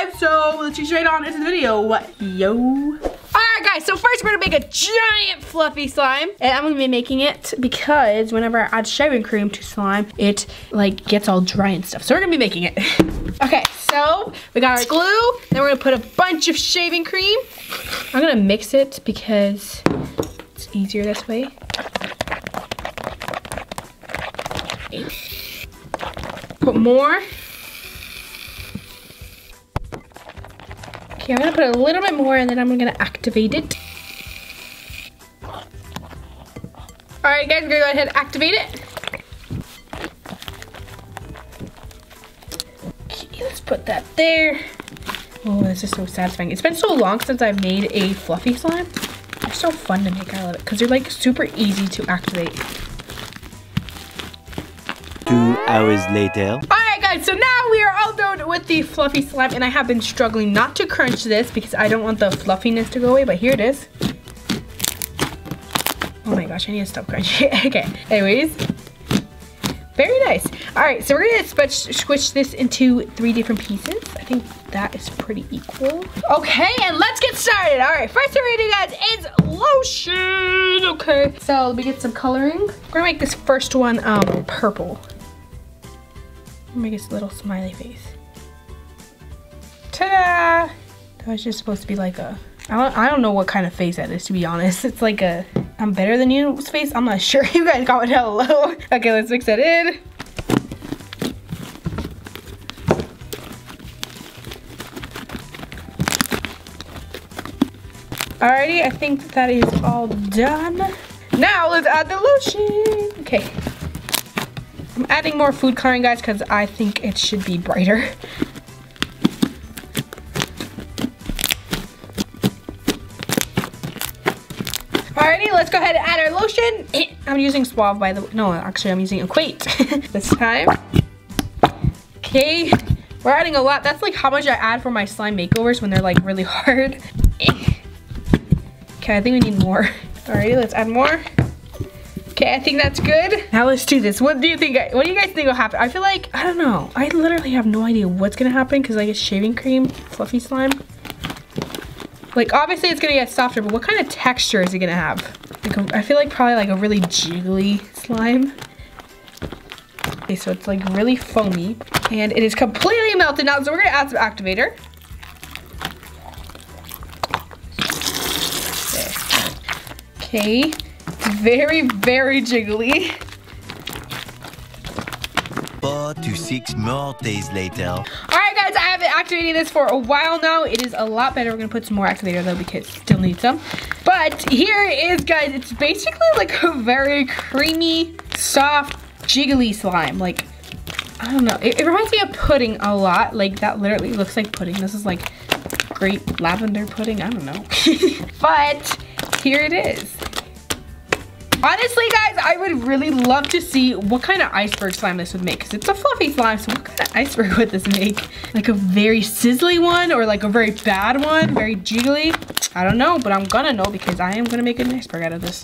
slime, so let's get straight on into the video. Yo. Alright guys, so first we're gonna make a giant fluffy slime. And I'm gonna be making it because whenever I add shaving cream to slime, it like gets all dry and stuff. So we're gonna be making it. Okay, so we got our glue, then we're gonna put a bunch of shaving cream. I'm gonna mix it because it's easier this way. Put more. Okay, I'm gonna put a little bit more and then I'm gonna activate it. Alright guys, we're gonna go ahead and activate it. Okay, let's put that there. Oh, this is so satisfying. It's been so long since I've made a fluffy slime. They're so fun to make, I love it. Because they're like super easy to activate. 2 hours later. Alright guys, so now we are all done with the fluffy slime and I have been struggling not to crunch this because I don't want the fluffiness to go away, but here it is. Oh my gosh, I need to stop crunching. Okay, anyways. Very nice. Alright, so we're gonna squish this into 3 different pieces. I think that is pretty equal. Okay, and let's get started. Alright, first thing we're gonna do, guys, is lotion. Okay, so let me get some coloring. We're gonna make this first one purple. Make this little smiley face. Ta-da! That was just supposed to be like a, I don't know what kind of face that is, to be honest. It's like a, I'm better than you face. I'm not sure. You guys comment down below. Okay, let's mix that in. Alrighty, I think that is all done. Now let's add the lotion. Okay. I'm adding more food coloring, guys, because I think it should be brighter. Alrighty, let's go ahead and add our lotion. I'm using Suave, by the way. No, actually, I'm using Equate this time. Okay, we're adding a lot. That's like how much I add for my slime makeovers when they're like really hard. Okay, I think we need more. Alrighty, let's add more. Okay, I think that's good. Now let's do this. What do you think? What do you guys think will happen? I feel like, I don't know. I literally have no idea what's gonna happen because like it's shaving cream, fluffy slime. Like obviously it's gonna get softer, but what kind of texture is it gonna have? Like I feel like probably like a really jiggly slime. Okay, so it's like really foamy and it is completely melted now. So we're gonna add some activator. Okay. Very, very jiggly. 4 to 6 more days later. Alright guys, I have been activating this for a while now. It is a lot better. We're gonna put some more activator though because it still needs some. But here it is, guys. It's basically like a very creamy, soft, jiggly slime. Like, I don't know. It reminds me of pudding a lot. Like that literally looks like pudding. This is like great lavender pudding. I don't know. But here it is. Honestly, guys, I would really love to see what kind of iceberg slime this would make. Because it's a fluffy slime, so what kind of iceberg would this make? Like a very sizzly one or like a very bad one? Very jiggly? I don't know, but I'm gonna know because I am gonna make an iceberg out of this.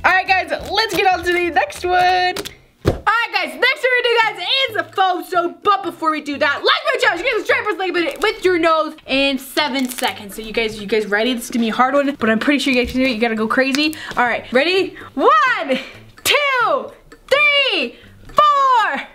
Alright, guys, let's get on to the next one. Alright, guys, next thing we're gonna do, guys, is a foam soap. But before we do that, like my challenge, get the stripers like with your nose in 7 seconds. So you guys ready? This is gonna be a hard one, but I'm pretty sure you guys can do it. You gotta go crazy. Alright, ready? 1, 2, 3, 4,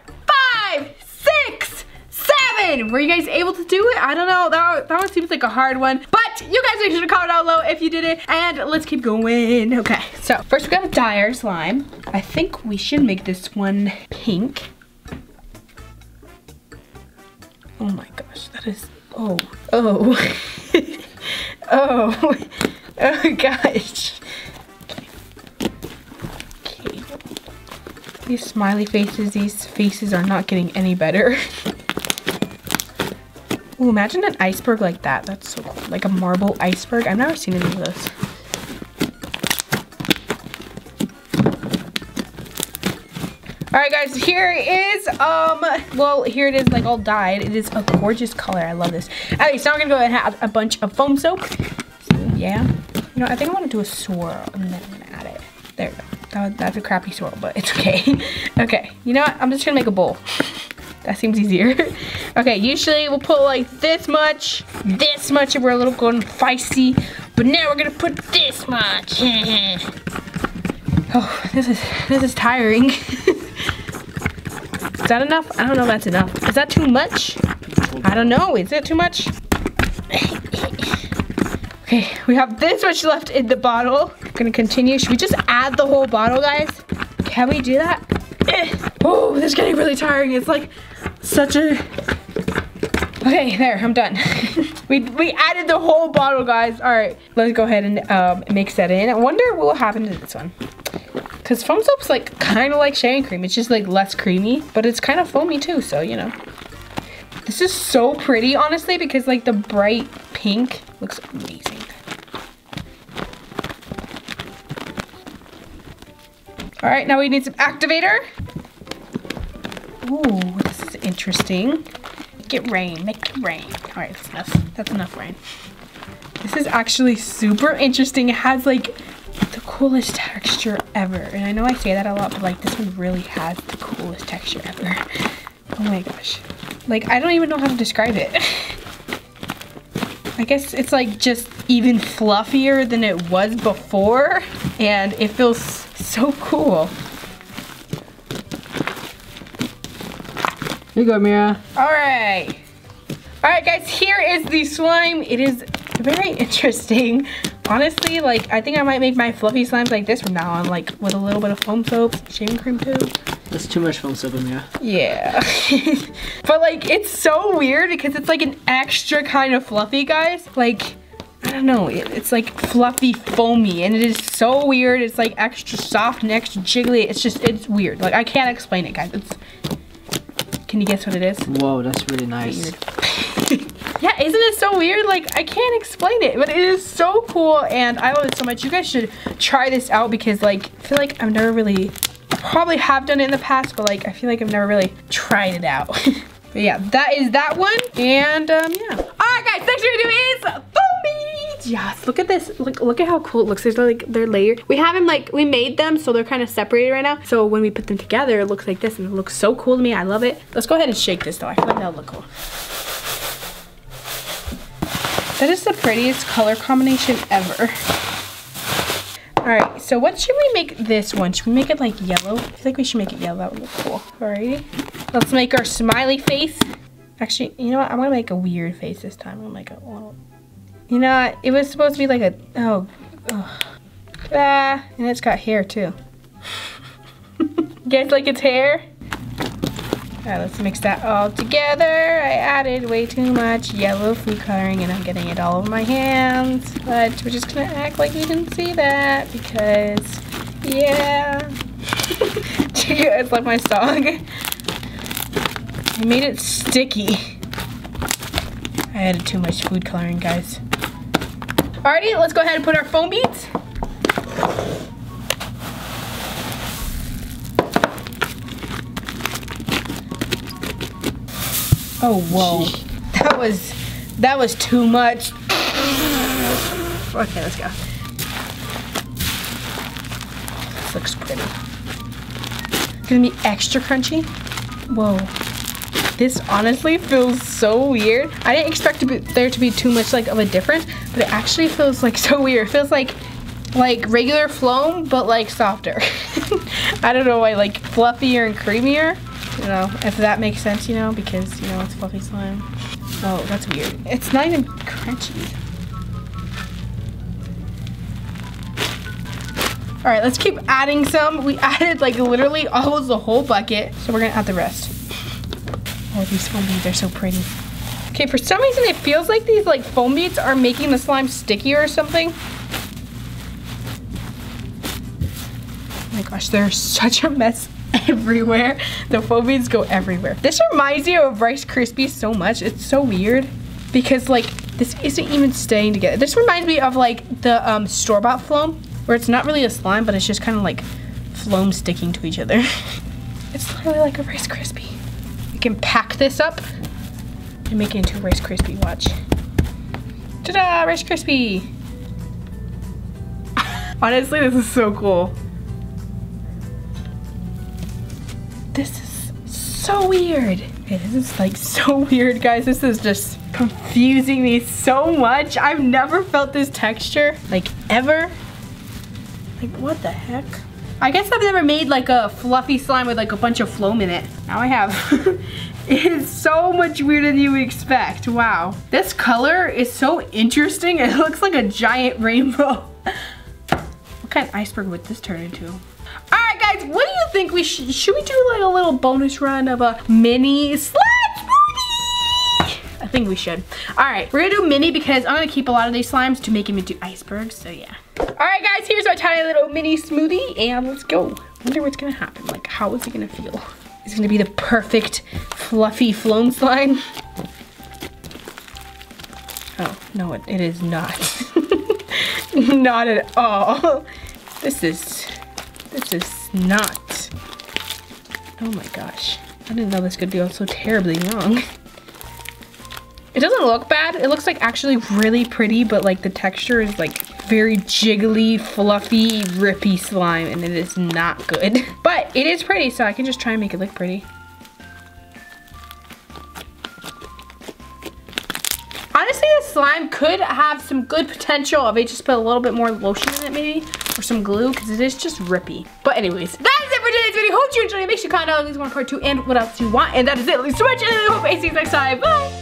5, 6, 7. Were you guys able to do it? I don't know. That one seems like a hard one. But you guys make sure to comment down below if you did it. And let's keep going. Okay, so first we gotta dye our slime. I think we should make this one pink. Oh my gosh, that is, oh. Oh gosh. Okay. These smiley faces, these faces are not getting any better. Ooh, imagine an iceberg like that. That's so cool. Like a marble iceberg. I've never seen any of those. Alright guys, here is, well, here it is like all dyed. It is a gorgeous color. I love this. Okay, so I'm gonna go ahead and add a bunch of foam soap. So, yeah. You know, I think I want to do a swirl and then I'm gonna add it. There we go. That's a crappy swirl, but it's okay. Okay, you know what? I'm just gonna make a bowl. That seems easier. Okay, usually we'll put like this much if we're a little going feisty, but now we're gonna put this much. Oh, this is tiring. Is that enough? I don't know if that's enough. Is that too much? I don't know. Is it too much? Okay, we have this much left in the bottle. I'm gonna continue. Should we just add the whole bottle, guys? Can we do that? Oh, this is getting really tiring. It's like such a... Okay, there, I'm done. we added the whole bottle, guys. All right, let's go ahead and mix that in. I wonder what will happen to this one. Because foam soap's like kind of like shaving cream. It's just like less creamy, but it's kind of foamy too, so you know. This is so pretty, honestly, because like the bright pink looks amazing. All right, now we need some activator. Ooh, this is interesting. Make it rain, make it rain. All right, that's enough. That's enough rain. This is actually super interesting. It has like the coolest texture ever. And I know I say that a lot, but like this one really has the coolest texture ever. Oh my gosh. Like, I don't even know how to describe it. I guess it's like just even fluffier than it was before. And it feels so cool. Here you go, Ameerah. All right. All right, guys, here is the slime. It is very interesting. Honestly, like, I think I might make my fluffy slimes like this from now on, like with a little bit of foam soap, shaving cream too. That's too much foam soap, Ameerah. Yeah. But like, it's so weird because it's like an extra kind of fluffy, guys. Like, I don't know, it's like fluffy foamy and it is so weird. It's like extra soft and extra jiggly. It's weird. Like, I can't explain it, guys. Can you guess what it is? Whoa, that's really nice. Weird. Yeah, isn't it so weird? Like, I can't explain it, but it is so cool and I love it so much. You guys should try this out because like, I feel like I've never really, I probably have done it in the past, but like, I feel like I've never really tried it out. But yeah, that is that one. And yeah. All right, guys, next video is foam beads. Yes, look at this. Look at how cool it looks. There's like, they're layered. We have them like, we made them so they're kind of separated right now. So when we put them together, it looks like this and it looks so cool to me. I love it. Let's go ahead and shake this though. I feel like that'll look cool. That is the prettiest color combination ever. All right, so what should we make this one? Should we make it like yellow? I feel like we should make it yellow. That would look cool. Alrighty. Let's make our smiley face. Actually, you know what? I'm gonna make a weird face this time. I'm gonna make a little, you know what? It was supposed to be like a, and it's got hair too. You guys like its hair? All right, let's mix that all together. I added way too much yellow food coloring and I'm getting it all over my hands. But we're just gonna act like we didn't see that because, yeah. Do you guys like my song? I made it sticky. I added too much food coloring, guys. Alrighty, let's go ahead and put our foam beads. Oh, whoa. That was too much. Okay, let's go. This looks pretty. It's gonna be extra crunchy. Whoa. This honestly feels so weird. I didn't expect there to be too much like of a difference, but it actually feels like so weird. It feels like regular foam, but like softer. I don't know why, like fluffier and creamier. You know, if that makes sense, you know, because, you know, it's fluffy slime. Oh, that's weird. It's not even crunchy. All right, let's keep adding some. We added like literally almost the whole bucket. So we're gonna add the rest. Oh, these foam beads are so pretty. Okay, for some reason it feels like these like foam beads are making the slime stickier or something. Oh my gosh, they're such a mess everywhere. The foam beads go everywhere. This reminds me of Rice Krispies so much. It's so weird because like this isn't even staying together. This reminds me of like the store-bought foam where it's not really a slime, but it's just kind of like foam sticking to each other. It's literally like a Rice Krispie. We can pack this up and make it into a Rice Krispie. Watch. Ta-da! Rice Krispie. Honestly, this is so cool. This is so weird. Okay, this is like so weird, guys. This is just confusing me so much. I've never felt this texture, like ever. Like what the heck? I guess I've never made like a fluffy slime with like a bunch of foam in it. Now I have. It is so much weirder than you would expect. Wow. This color is so interesting. It looks like a giant rainbow. What kind of iceberg would this turn into? All right, guys, what do you think we should we do like a little bonus run of a mini slime smoothie? I think we should. All right, we're gonna do mini because I'm gonna keep a lot of these slimes to make them into icebergs, so yeah. All right, guys, here's our tiny little mini smoothie, and let's go. Wonder what's gonna happen. Like, how is it gonna feel? Is it gonna be the perfect fluffy flown slime? Oh, no, it is not. Not at all. This is not. Oh my gosh. I didn't know this could go so terribly wrong. It doesn't look bad. It looks like actually really pretty, but like the texture is like very jiggly, fluffy, rippy slime, and it is not good. But it is pretty, so I can just try and make it look pretty. Honestly, this slime could have some good potential if I just put a little bit more lotion in it maybe, or some glue, because it is just rippy. But anyways, that is it for today's video. Hope you enjoyed it. Make sure you comment down, leave one part 2, and what else you want. And that is it. Thanks so much, and I hope I see you next time. Bye!